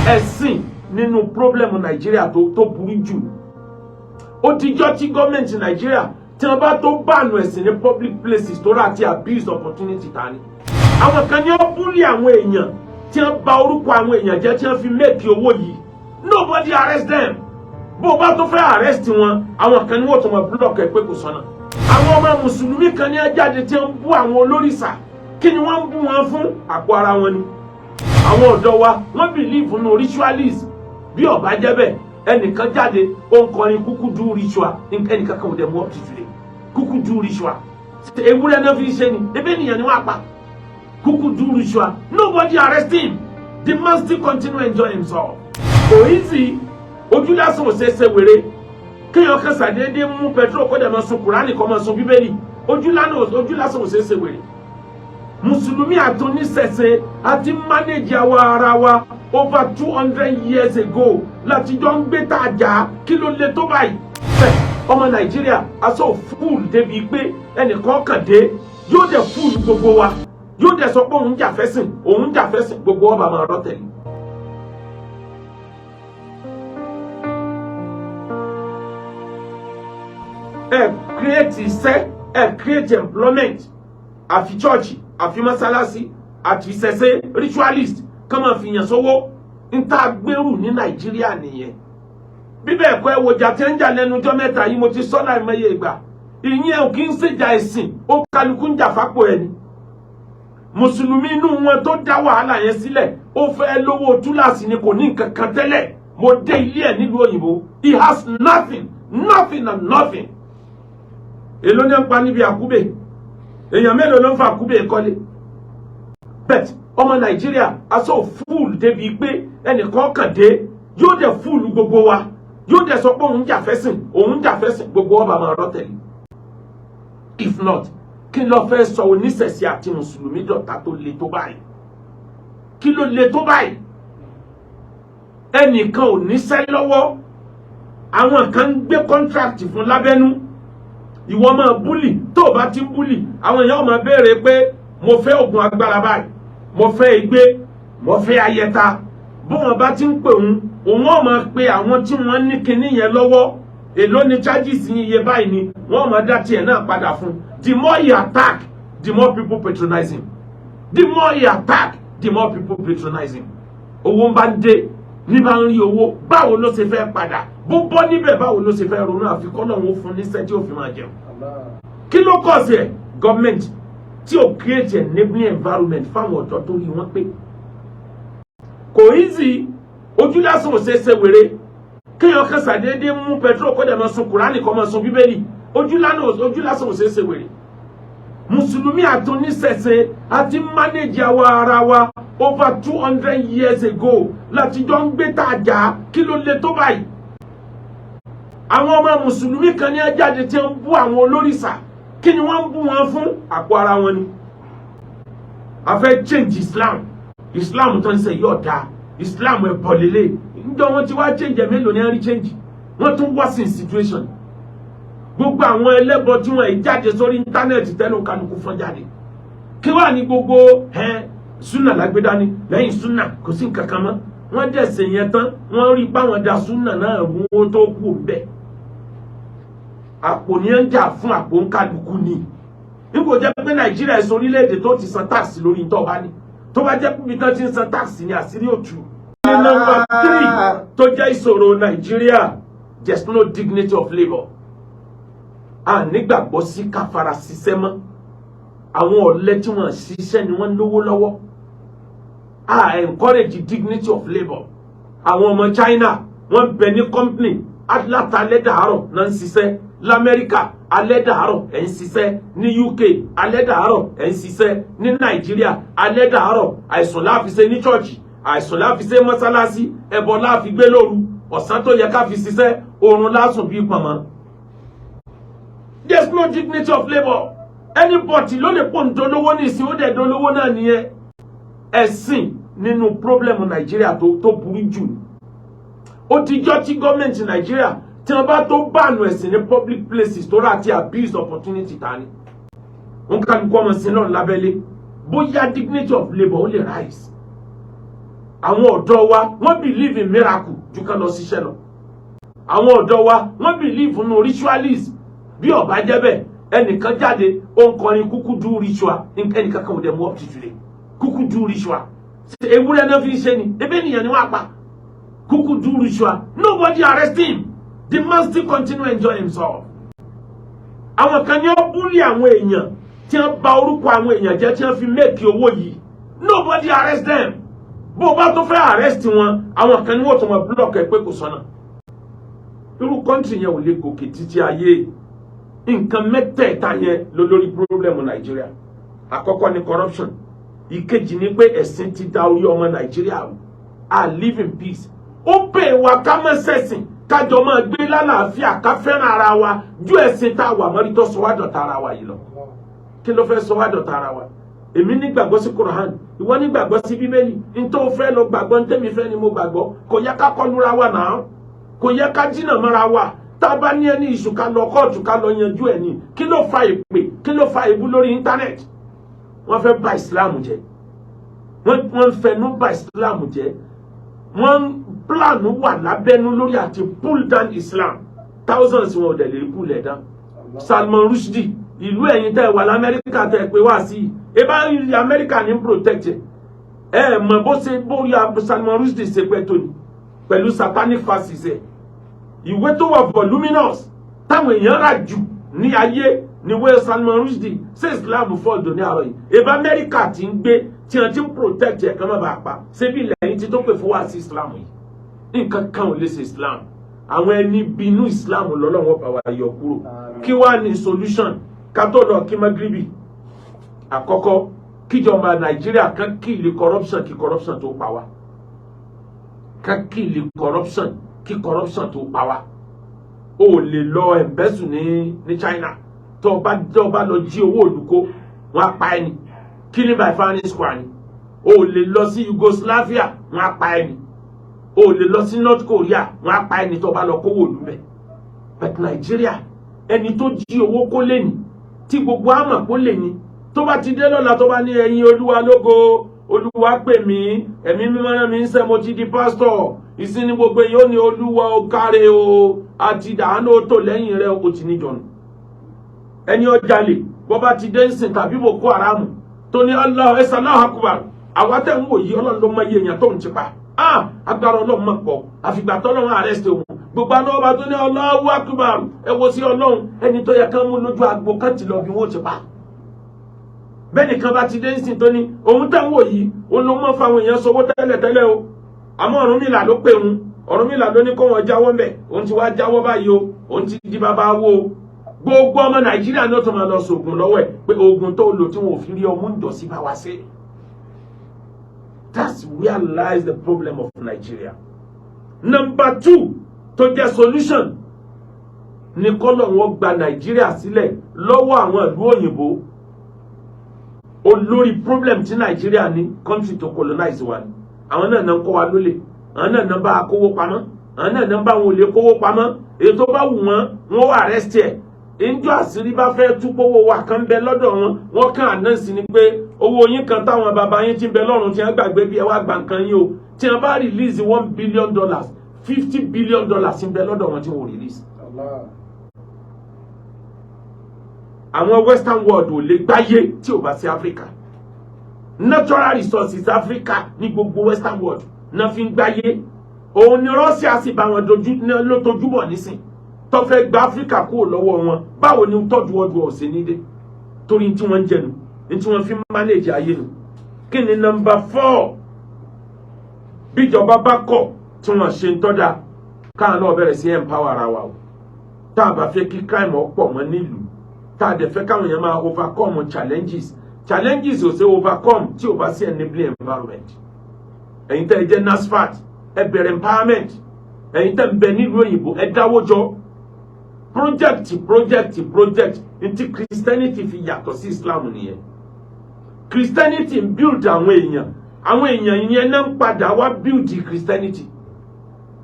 ẹ̀sìn nínú problem Nàìjíríà tó burú jù. Ó ti jọ́ tí gọ́ọ̀mẹ̀ntì Nàìjíríà tí wọ́n bá tó bánu ẹ̀sìn ní public places tó rà àti abuse opportunity Tani. Àwọn kan ní ó búlì àwọn èèyàn tí wọ́n bà orúkọ àwọn èèyàn jẹ́ tí wọ́n fi make owó yìí. Nobody arrest them. Bó bá tó fẹ́ arrest wọn, àwọn kan ní wọ́n tó máa block ẹ̀ pé kò sọ́nà. Àwọn ọmọ mùsùlùmí kan ní jáde tí wọ́n bú àwọn olórìṣà. Kí ni wọ́n ń bú wọn fún? Àpò ara wọn ni. Àwọn ọ̀dọ́ wa wọ́n believe nínú ritualism. Bí ó bá jẹ́ bẹ́ẹ̀, ẹnìkan jáde ó ń kọrin kúkú do ritual, ẹnìkan kan ò dẹ̀ mú up to today. Kúkú do ritual. Ewúrẹ́ náà fi ṣe ni, ebe ènìyàn ni wọ́n á pa. Kúkú do ritual. Nobody arrest him. The man still continue enjoy himself. Kò easy. Ojú lásán ò ṣe wèrè. Kéèyàn kan ṣàdédé mú petrol kó dẹ̀ máa sun Kùránì kó máa sun Bíbélì. Ojú lásán ò ṣe wèrè. Mùsùlùmí àtúníṣẹ̀ṣe àti manage àwa ara wa over 200 years ago láti jọ ń gbé tàjà kí ló lè tó báyìí. Ọmọ Nàìjíríà aṣọ fúùl débi pé ẹnìkan kàn dé yóò dẹ̀ fúùl gbogbo wa yóò dẹ̀ sọ pé òun jà fẹ́sìn gbogbo ọba máa rọ́ tẹ̀lé. Create iṣẹ́, create employment, àfi church, àfi mọ́sálásí, àti ìṣẹ̀ṣe ritualist, kán máa fi yàn sówó, ń tá gbèrú ní Nàìjíríà nìyẹn. Bí bẹ́ẹ̀ kọ́ ẹ wo jà tí ń jà lẹ́nu ọjọ́ mẹ́ta yìí mo ti sọ láìmọye ìgbà. Ìyẹn ò kí ń ṣèjà ẹ̀sìn, ó kálukú ń jà fápò ẹni. Mùsùlùmí inú wọn tó dá wàhálà yẹn sílẹ̀, ó fẹ́ lówó túláàsì ni kò ní nǹkan kan tẹ́lẹ̀. Mo dé ilé ẹ̀ nílùú òyìnbó. He has nothing and nothing. Èló ní ń pa níbi àkúbè. Èèyàn mélòó ló ń fa àkúbè kọ́lé. Bet ọmọ Nàìjíríà aṣọ fúùl débi pé ẹnìkan kàn dé yóò dẹ̀ fúùlù gbogbo wa yóò dẹ̀ sọ pé òun jà fẹ́sìn gbogbo ọba máa rọ́ tẹ̀lé. If not, kí ló fẹ́ sọ oníṣẹ̀ṣe àti mùsùlùmí dọ̀tá tó le tó báyìí? Kí ló le tó báyìí? Ẹnìkan ò níṣẹ́ lọ́wọ́, àwọn kan ń gbé contract fún lábẹ́nú. Ìwọ máa búlì, tó bá ti ń búlì, àwọn èèyàn máa béèrè pé mo fẹ́ oògùn agbára báyìí, mo fẹ́ igbé, mo fẹ́ ayẹta. Bó wọn bá ti ń pè òun ó máa pe àwọn tí wọ́n ní kinní yẹn lọ́wọ́. Èló ni charges yín iye báyìí ni wọ́n máa dá tiẹ̀ náà padà fún. The more he attack, the more people patronize him. The more he attack, the more people patronize him. Owó ń bá ń dé, ní bá ń rí owó, báwo ló ṣe fẹ́ padà? Bó bọ́ níbẹ̀ báwo ló ṣe fẹ́ ronú àfikún náà wọ́n fún níṣẹ́ tí ó fi máa jẹun. Kí ló kọ̀ sí ẹ̀? Government tí ó create enabling environment fáwọn ọ̀dọ́ tó rí wọn pé. Kò easy. Ojú lásán ò ṣe wèrè. Kéèyàn kan ṣàdédé mú petrol kó dẹ̀ máa sun Kùránì kó máa sun Bíbélì. Ojú lásán ò ṣe wèrè. Mùsùlùmí àtúníṣẹ̀ṣe àti manage àwa ara wa over 200 years ago láti jọ ń gbé tàjà kí ló lè tó báyìí. Àwọn ọmọ mùsùlùmí kan ní jáde tí ń bú àwọn olórìṣà. Kí ni wọ́n ń bú wọn fún? Àpò ara wọn ni. A fẹ́ change Islam tó ń ṣe yóò dáa. Islam ẹ̀ bọ̀ lélẹ̀. Ǹjọ́ wọn ti wá change ẹ̀ mélòó ní ẹ̀rí change. Wọ́n tún worsen situation. Gbogbo àwọn ẹlẹ́bọ tí wọ́n jáde sórí íńtánẹ́ẹ̀tì tẹ́lẹ̀ kálukú fọ́n jáde. Kí wà ní gbogbo súnà lágbédání lẹ́yìn súnà kò sí nǹkan kan mọ́. Wọ́n dẹ̀sẹ̀ yẹn tán wọ́n rí báwọn da súnà náà rú owó tó kù bẹ́ẹ̀. Àpò ní ń jà fún àpò ń kálukú ni. Nígbò jẹ́ pé Nàìjíríà ẹ̀sọ́ orílẹ̀-èdè tó ti san táàsì lórí tó bá ní. Tó bá jẹ́ pé tán ti ń san táàsì ní àṣírí òtù. Ní nọ́mbà 3 tó jẹ́ ìṣòro Nàìjíríà, there's no dignity of labour. A nígbàgbọ́ sí ká fara ṣiṣẹ́ mọ́. Àwọn ọ̀lẹ tí wọ́n ṣiṣẹ́ ni wọ́n lówó lọ́wọ́. A encourage dignity of labour. Àwọn ọmọ China wọ́n bẹ ní company Atlanta alẹ́ dàárọ̀ náà ń ṣiṣẹ́. L'Amẹ́ríkà alẹ́ dàárọ̀ ẹ̀ ń ṣiṣẹ́. Ní UK alẹ́ dàárọ̀ ẹ̀ ń ṣiṣẹ́. Ní Nàìjíríà alẹ́ dàárọ̀ àìsàn láfi ṣe ní church, àìsàn láfi ṣe mọ́sálásí, ẹbọ láfi gbé lóru, ọ̀sán tó yẹ ká fi ṣiṣẹ́, oorun lásùn bí pọ̀nmọ́. There's no dignity of labour. Anybody ló lè pọ̀ ń dolówó ní ìsìn ó dẹ̀ dolówó náà nìyẹn. Ẹ̀sìn nínú problem Nàìjíríà tó burú jù. Ó ti jọ́ tí gọ́ọ̀mẹ̀ntì Nàìjíríà tí wọ́n bá tó bánu ẹ̀sìn ní public places tó rà àti abuse opportunity Tani. Wọ́n kálukú ọmọ sí náà lábẹ́lé. Bóyá dignity of labour ó lè rise. àwọn ọ̀dọ́ wa wọ́n believe in miracle ju ká lọ ṣiṣẹ́ lọ. Àwọn ọ̀dọ́ wa wọ́n believe in ritualism. Bí ó bá jẹ́ bẹ́ẹ̀ ẹnìkan jáde ó ń kọrin kúkú do ritual ẹnìkan kan ò dẹ̀ mú up to today kúkú do ritual. Ewúrẹ́ náà fi ń ṣe ni ebe ènìyàn ni wọ́n á pa kúkú do ritual. Nobody arrest him. The man still continue enjoy himself. Àwọn kan ní ó bully àwọn èèyàn tí wọ́n bà orúkọ àwọn èèyàn jẹ́ tí wọ́n fi make owó yìí. Nobody arrest them. Bó bá tó fẹ́ arrest wọn àwọn kan ní wọ́n tó máa block ẹ pé kò sọ́nà. Irú country yẹn ò lè gòkè títí ayé. Nǹkan mẹ́tẹ̀ẹ̀ta yẹn ló lórí problem Nàìjíríà. Àkọ́kọ́ ni corruption. Ìkejì ni pé ẹ̀sìn ti da orí ọmọ Nàìjíríà rú. I live in peace. Ó pè wá ká mọ́ sẹ́sìn kájọ máa gbé lálàáfíà ká fẹ́ràn ara wa ju ẹ̀sìn tá a wà mọ́rí tó sọ wá dọ̀tá ara wa yìí lọ. Kí ló fẹ́ sọ wá dọ̀tá ara wa? Èmi nígbàgbọ́ sí Quran, ìwọ nígbàgbọ́ sí Bíbélì. N tó fẹ́ lọ gbàgbọ́ n tẹ́mi fẹ́ ni mo gbàgbọ́. Kò yẹ ká kọlura wa náà. Kò yẹ ká jìnnà mọ́ra wa. Tá a bá ní ẹni ìṣù ká lọ kóòtù ká lọ yanjú ẹ̀ ní. Kí ló fa ìpè? Kí ló fa ìbú lórí íńtánẹ́ẹ̀tì? Wọ́n fẹ́ bà Ìsìlámù jẹ́. Wọ́n fẹnu bà Ìsìlámù jẹ́. Wọ́n plan wà lábẹ́nú lórí àti pull down Islam. Thousands wọn ò dẹ̀ lè pull ẹ̀ down. Salman Rushdie ìlú ẹ̀yin tẹ́ wà l'Amẹ́ríkà tẹ́ pé wá sí ẹbá ilẹ̀ Amẹ́ríkà ní protect ẹ mọ̀ bó ṣe bóyá Salman Rushdie ṣe pẹ́ tó ní pẹ̀lú satanic fasces ẹ̀ ìwé tó wà voluminous táwọn èèyàn rà jù ní ayé ní wé Salman Rushdie ṣe Islam fọ́ọ̀dọ̀ ní àárọ̀ yìí ẹbá Amẹ́ríkà ti ń gbé tí wọ́n ti ń protect ẹ̀ kan má bàa pa ṣé bí ilẹ̀ yìí ti tó pè fún wá sí Islam yìí nǹkan kan ò lè ṣe Islam àwọn ẹni bínú Islam lọ́lọ́wọ́ bá wa yọ kúrò kí wá ní solution ká tó lọ kí magribi àkọ́kọ́ kíjọba Nàìjíríà kan kíìlì corruption kí corruption tó pa wá kan kíìlì corruption kí corruption tó pa wá ó lè lọ ẹ̀mbẹ́sù ní China tó bá lọ jí owó olùkó wọn á pa ẹni killing by firing squad ni ó lè lọ sí Yugoslavia wọn á pa ẹni ó lè lọ sí North Korea wọn á pa ẹni tó bá lọ kówó olú bẹ but Nàìjíríà ẹni tó jí owó kó lé ní tí gbogbo àmọ̀ kó lè ní tó bá ti dé lọ́la tó bá ní ẹ̀yin Olúwa lógo Olúwa pè mí ẹ̀mí mímọ́ rán mi ń sẹ́ mo ti di pásítọ̀ ìsìn ní gbogbo yóò ní Olúwa ó káre o àti dàánú tó lẹ́yìn rẹ̀ ó ti níjọ̀nù ẹni ó jalè bó bá ti dé ń sìn tàbí Boko Haram tó ní Allah ẹ̀sán Allahu Akbar àwa tẹ̀ ń wò yí Ọlọ́run ló mọ iye èèyàn tó ń ti pa agbára Ọlọ́run mọ̀ pọ̀ àfìgbà tọ́lọ́run arrest òun gbogbo àná ọba tó ní Allahu Akbar ẹ wo sí Ọlọ́run ẹni tó yẹ kán mú lójú agbo kan ti lọ bí wọ́n ti pa bẹ́ẹ̀ni kan bá ti dé ìsìn tó ní òun tẹ̀ ń wò yìí òun ló mọ̀ fáwọn èèyàn sọwọ́ tẹ́lẹ̀ o àmọ́ Ọ̀rúnmìlà ló pè òun Ọ̀rúnmìlà ló ní kó wọn jáwọ́ mbẹ̀ òun ti wá jáwọ́ báyìí o òun ti di bàbá wo o gbogbo ọmọ Nàìjíríà ní ó tó máa lọ sògùn lọ́wọ́ ẹ̀ pé oògùn tó lò tí wọn ò fi rí ọmú ń dọ̀ sí bá wa sí. That's where lies the problem of Nigeria. Number 2 tó jẹ́ solution ní kọ́lọ̀ wọn gba Nàìjíríà sílẹ̀ lọ́wọ́ àwọn ìlú òyìnbó olórí problem tí Nàìjíríà ní country tó colonize wa ni àwọn náà ń kó wa lólè àwọn náà ń bá kówó pamọ́ àwọn náà ń bá wọn ò lè kówó pamọ́ èyí tó bá wù wọ́n wà arrest ẹ̀ ìjọ àṣírí bá fẹ́ tú pówó wa kan bẹ lọ́dọ̀ wọn kàn announce ni pé owó yín kan táwọn bàbá yín ti ń bẹ lọ́rùn tí wọ́n gbàgbé bí ẹ wá gbà nǹkan yín o tí wọ́n bá release $1 billion $50 billion ń bẹ lọ́dọ̀ wọn tí wọ́n release. Àwọn western world ò lè gbáyé tí ò bá sí Africa natural resources Africa ní gbogbo western world náà fi ń gbáyé òun ni Russia sì bá wọn ló tójú bọ̀ nísìn tó fẹ́ gba Africa kúrò lọ́wọ́ wọn báwo ni tọ́jú ọdún ọ̀sẹ̀ nídé torí tí wọ́n ń jẹnu ní tí wọ́n fi manage ayé nu. Kí ni number 4 bíjọba bá kọ̀ tí wọ́n ṣe ń tọ́jà káà náà bẹ̀rẹ̀ sí empower ara wa o tá a bá fẹ́ kí crime ọ̀pọ̀ mọ́ nílùú tá a dẹ̀ fẹ́ káwọn èèyàn máa overcome challenges ò ṣe overcome tí ò bá sí enabling environment. Ẹ̀yin tẹ́ ẹ jẹ́ NASFAT ẹ bẹ̀rẹ̀ empowerment ẹ̀yin tẹ́ ń bẹ nílùú òyìnbó ẹ dáwó jọ project ntí Christianity fi yàtọ̀ sí Islam nìyẹn. Christianity ń build àwọn èèyàn yẹn náà ń padà wá build Christianity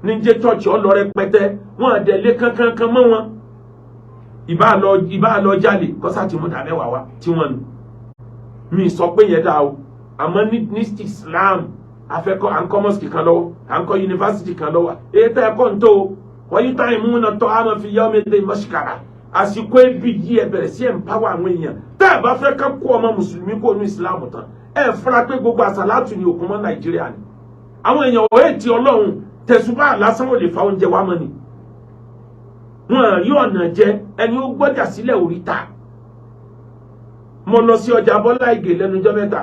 ní jẹ́ church ọlọ́rẹ́ pẹ́tẹ́ wọn àdẹ̀lé kankan mọ́ wọn ìbá lọ jalè kọ́sà tí mo dà mẹ́wàá wá tí wọ́n nù mí sọ pé yẹn dá o àmọ́ ní Islam afẹ́kọ́ à ń kọ́ mosque kan lọ́wọ́ à ń kọ́ university kan lọ́wọ́ èyí tẹ́ ẹ̀kọ́ ń tó wọ́n yí táyì mú náà tọ́ àmọ́ fi yá omi dé mọ́ṣíkàrà àsìkò ebi yìí ẹ bẹ̀rẹ̀ sí empower àwọn èèyàn tẹ́ ẹ bá fẹ́ ká kó ọmọ mùsùlùmí kó ní ìsìlámù tán ẹ fura pé gbogbo àsàlátù ni òkun mọ́ Nàìjíríà ni àwọn èèyàn ò ètí Ọlọ́run tẹ̀sùbá lásán ò lè fa oúnjẹ wá mọ́ ni wọn rí ọ̀nà jẹ ẹni ó gbọ́jà sílẹ̀ oríta mo lọ sí ọjà Bọ́lá Ìgè lẹ́nujọ́ mẹ́ta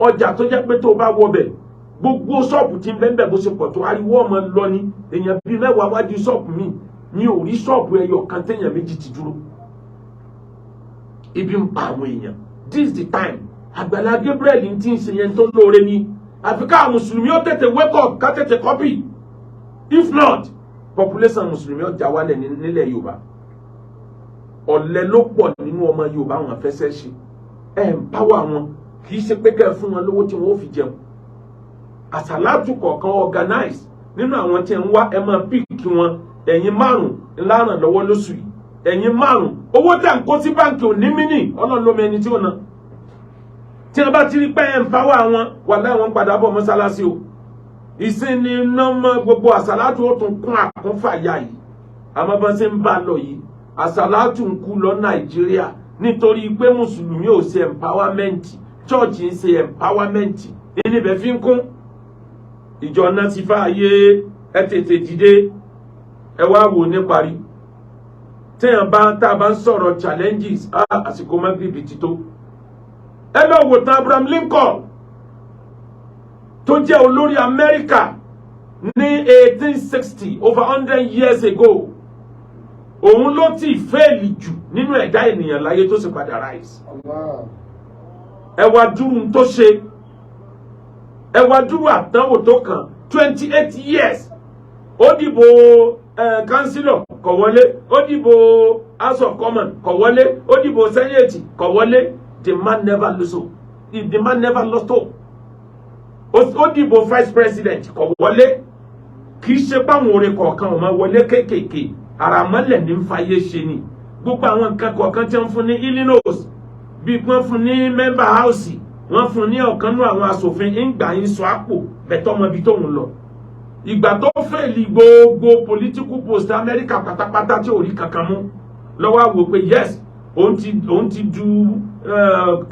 ọjà tó jẹ́ pé tó bá wọbẹ̀ gbogbo ṣọ́ọ̀bù tí ń bẹ́ẹ̀ bó ṣe pọ̀ tó ariwo ọmọ lọ ní èèyàn bíi mẹ́wàá wájú ṣọ́ọ̀bù mi ò rí ṣọ́ọ̀bù ẹyọ kan téèyàn méjì ti dúró ibi ń pa àwọn èèyàn this is the time Àgbàlá Gabriel ti ń ṣe yẹn tó lóore ní àfi ká mùsùlùmí ó tètè wake up ká tètè copy if not population mùsùlùmí ó já wálẹ̀ nílẹ̀ Yorùbá ọ̀lẹ ló pọ̀ nínú ọmọ Yorùbá wọn fẹsẹ̀ ṣe empower wọn kì í ṣe pé kẹ́ fún wọn lówó tí wọn ó fi jẹun àsàlátù kọ̀ọ̀kan organize nínú àwọn tí ń wá ẹ máa píìkì wọn ẹ̀yin márùn ńlá ràn lọ́wọ́ lóṣù yìí ẹ̀yin márùn owó tẹ̀ ń kó sí báǹkì ò ní mínì Ọlọ́run ló mọ ẹni tí ó na tí wọ́n bá ti rí pé empower wọn wà láì wọ́n padà bọ̀ mọ́sálásí o ìsìn ni nọ́mọ gbogbo àsàlátù ó tún kún àkúnfàyà yìí àmọ́ bá ṣe ń bá lọ yìí àsàlátù ń kú lọ Nàìjíríà nítorí pé mùsùlùmí ò ṣe empowerment church ń ṣe empowerment níbẹ̀ fi ń kún ìjọ náà ti fààyè ẹ tètè dìde ẹ wá wò ní parí téèyàn bá tá a bá ń sọ̀rọ̀ challenges àsìkò magribi ti tó ẹ lọ wò tán Abraham Lincoln tó jẹ́ olórí Amẹ́ríkà ní 1860 over 100 years ago òun ló ti fẹ́ẹ̀lì jù nínú ẹ̀dá ènìyàn láyé tó sì padà rise ẹ wá dúró tó ṣe ẹ wá dúró àdánwò tó kàn 28 years ó dìbò councillor kò wọlé ó dìbò house of commons kò wọlé ó dìbò senate kò wọlé the man never lose hope the man never lost hope ó dìbò vice president kò wọlé kì í ṣe báwọn orin kọ̀ọ̀kan ọmọ wọlé kéékèèké àràmọ́lẹ̀ ní ń fàyè ṣe ni gbogbo àwọn nǹkan kọ̀ọ̀kan tí wọ́n fún ní Illinois bí wọ́n fún ní member house wọ́n fún ní ọ̀kan nú àwọn asòfin ìgbà yín sọ àpò bẹ̀tọ́ ọmọ ibi tóun lọ ìgbà tó fẹ́ẹ̀lì gbogbo political post Amẹ́ríkà pátápátá tí ò rí kankan mú lọ́wọ́ àwò pé yes òun ti du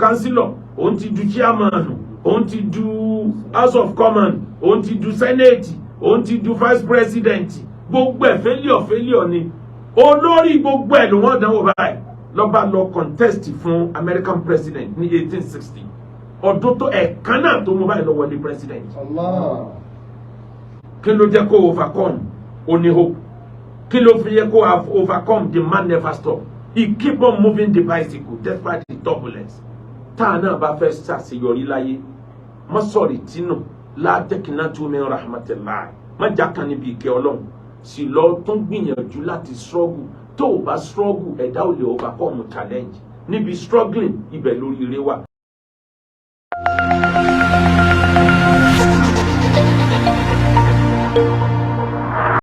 councillor òun ti du chairman òun ti du house of commons òun ti du senate òun ti du vice president gbogbo ẹ̀ failure ni olórí gbogbo ẹ̀ ló wọ́n dánwò báyìí lọ́ba lọ contest fún American president ní 1860 ọdún tó ẹ̀kan náà tó mú báyìí lọ wọlé president. Allah. Kí ló jẹ́ kó overcome oní hope kí ló fi yẹ kó overcome the man never stop he keep on moving the bicycle despite the turbulence tá a náà bá fẹ́ ṣàṣeyọrí láyé má sọ̀rì tínú látẹ̀kínà tó mi rahmatulah má jákàn níbi ìkẹ́ Ọlọ́run sì lọ tún gbìyànjú láti struggle tó o bá struggle ẹ̀dá ò lè overcome challenge níbi struggling ibẹ̀ lórí ire wà.